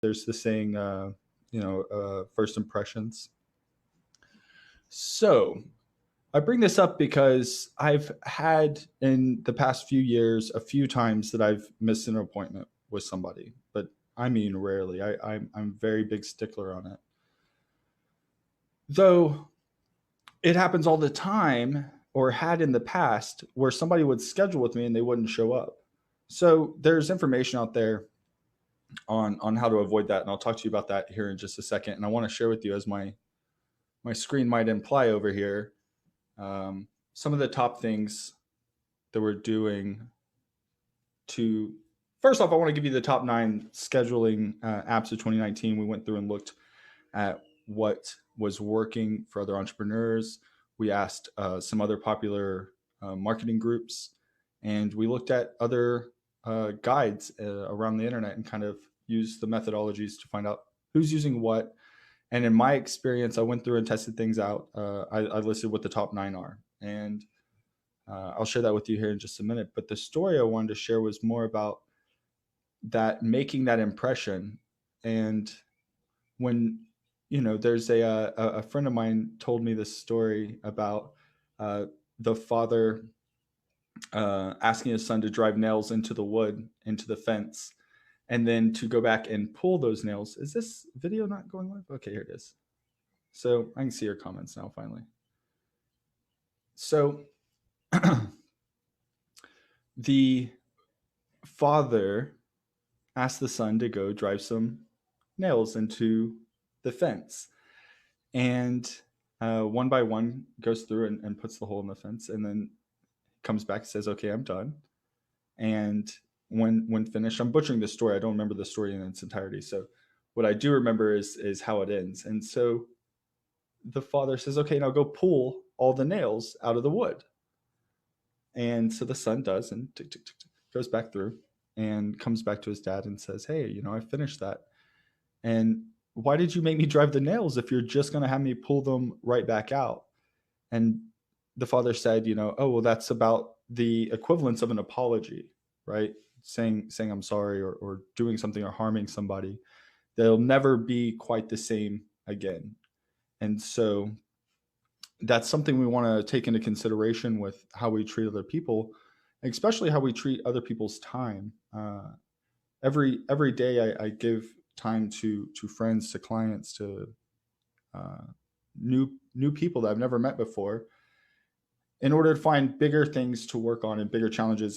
There's the saying, first impressions. So I bring this up because I've had in the past few years a few times that I've missed an appointment with somebody, but I mean rarely. I'm very big stickler on it. Though it happens all the time, or had in the past, where somebody would schedule with me and they wouldn't show up. So there's information out there on how to avoid that, and I'll talk to you about that here in just a second. And I want to share with you, as my screen might imply over here, some of the top things that we're doing to. First off, I want to give you the top 9 scheduling apps of 2019. We went through and looked at what was working for other entrepreneurs. We asked some other popular marketing groups, and we looked at other guides around the internet and kind of used the methodologies to find out who's using what. And in my experience, I went through and tested things out. I listed what the top 9 are, and I'll share that with you here in just a minute. But the story I wanted to share was more about that, making that impression. And when there's a friend of mine told me this story about the father asking his son to drive nails into the wood, into the fence, and then to go back and pull those nails. Is this video not going live? Okay, here it is. So I can see your comments now finally. So the father asked the son to go drive some nails into the fence, and one by one goes through and puts the hole in the fence, and then comes back and says, okay, I'm done. And when finished, I'm butchering the story, I don't remember the story in its entirety, so what I do remember is how it ends. And so the father says, okay, now go pull all the nails out of the wood. And so the son does, and tick, tick, tick, tick, goes back through and comes back to his dad and says, hey, I finished that. And why did you make me drive the nails if you're just going to have me pull them right back out? And the father said, oh, well, that's about the equivalence of an apology, right? Saying I'm sorry, or doing something or harming somebody. They'll never be quite the same again. And so that's something we want to take into consideration with how we treat other people, especially how we treat other people's time. Every day I give time to friends, to clients, to new people that I've never met before, in order to find bigger things to work on and bigger challenges